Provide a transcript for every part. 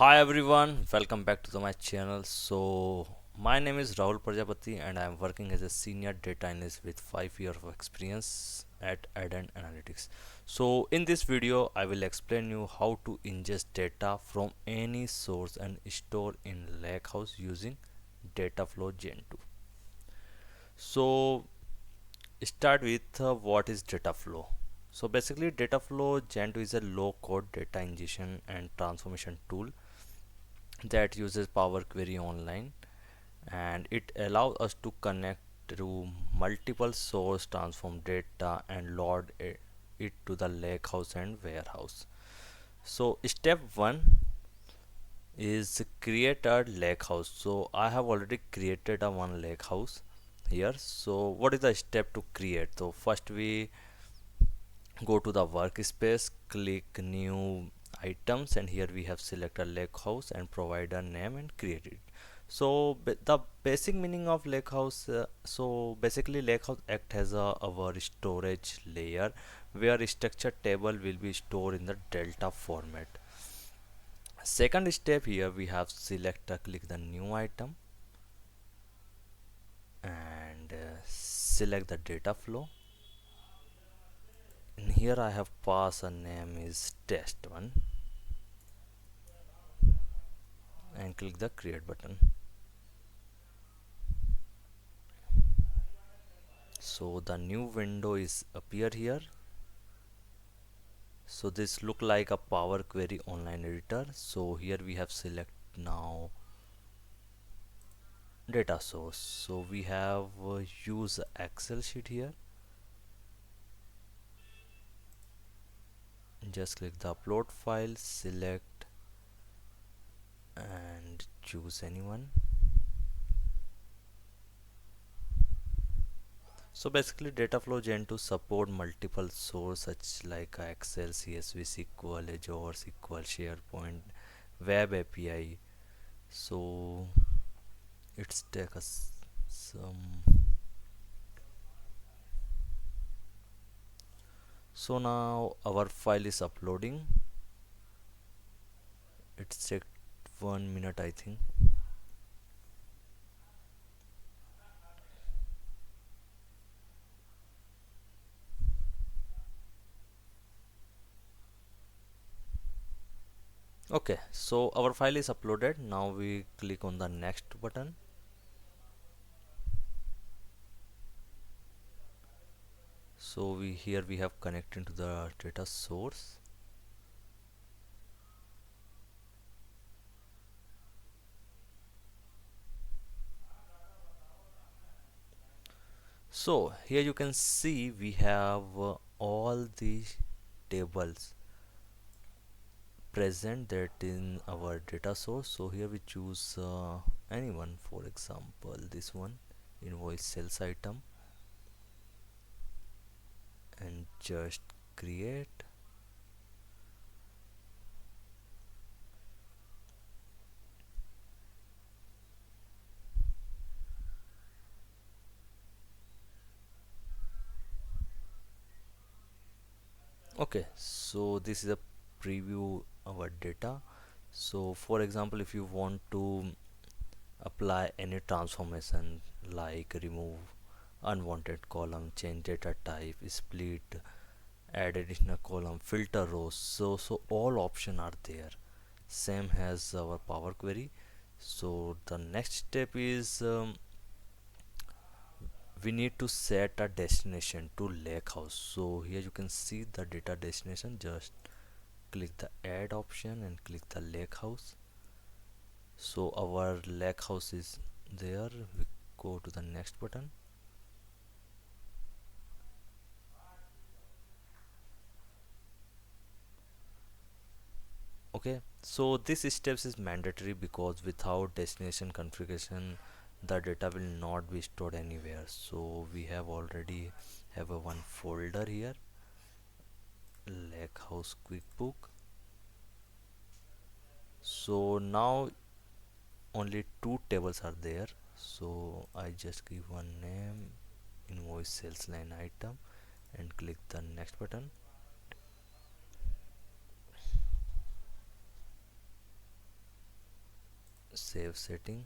Hi everyone, welcome back to my channel. My name is Rahul Prajapati and I am working as a senior data analyst with 5 years of experience at Addend Analytics. So in this video I will explain you how to ingest data from any source and store in Lakehouse using Dataflow Gen2. So start with what is Dataflow. So basically Dataflow Gen2 is a low code data ingestion and transformation tool that uses Power Query online, and it allows us to connect to multiple source, transform data and load it to the lakehouse and warehouse. So step 1 is create a lakehouse. So I have already created a one lakehouse here. So what is the step to create? So first we go to the workspace, click new items, and here we have select a lakehouse and provide a name and create it. So the basic meaning of lakehouse, so basically lakehouse act as our storage layer where structured table will be stored in the delta format. Second step, here we have select click the new item and select the data flow. And here I have passed a name is test1 and click the create button. So the new window is appear here. So this look like a Power Query online editor. So here we have select now data source. So we have use Excel sheet here. Just click the upload file, select and choose anyone. So basically Dataflow Gen2 support multiple source such like Excel, CSV, SQL, Azure, SQL, SharePoint, Web API. So it's take us some. So now our file is uploading. It's take 1 minute I think. Okay, so our file is uploaded. Now we click on the next button. So here we have connected to the data source. So here you can see we have all the tables present that in our data source. So here we choose anyone, for example this one, invoice sales item, and just create. Okay, so this is a preview our data. So for example, if you want to apply any transformation like remove unwanted column, change data type, split, add additional column, filter rows, so all options are there, same as our Power Query. So the next step is we need to set a destination to Lakehouse. So here you can see the data destination. Just click the add option and click the Lakehouse. So our Lakehouse is there. We go to the next button. Okay, so this steps is mandatory because without destination configuration the data will not be stored anywhere. So we have already have a one folder here, Lakehouse QuickBook. So now only two tables are there. So I just give one name, invoice sales line item, and click the next button. save setting.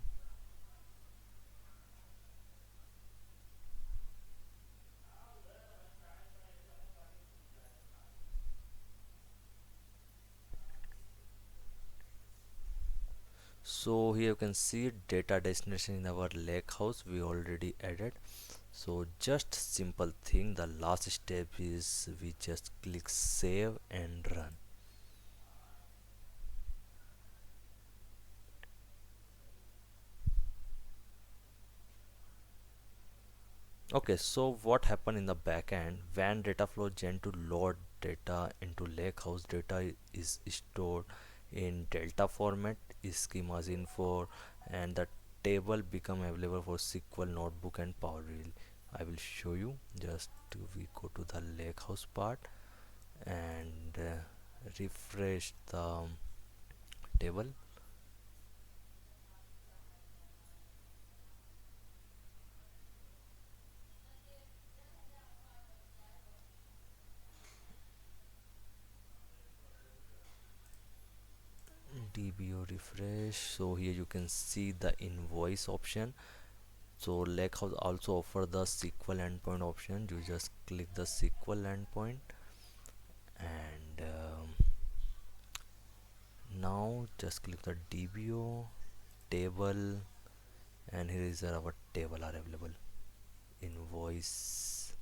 So here you can see data destination in our lake house we already added. So just simple thing, the last step is we just click save and run. Okay, so what happened in the backend when Dataflow Gen2 load data into Lakehouse, data is stored in delta format, schemas info, and the table become available for SQL notebook and Power BI. I will show you. Just we go to the Lakehouse part and refresh the table. DBO refresh. So here you can see the invoice option. So Lakehouse also offer the SQL endpoint option. You just click the SQL endpoint and now just click the DBO table, and here is our table are available. Invoice.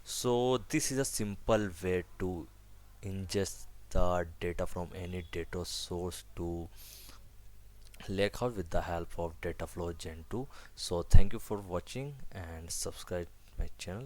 So this is a simple way to ingest the data from any data source to Lakehouse with the help of Dataflow Gen 2. So thank you for watching and subscribe my channel.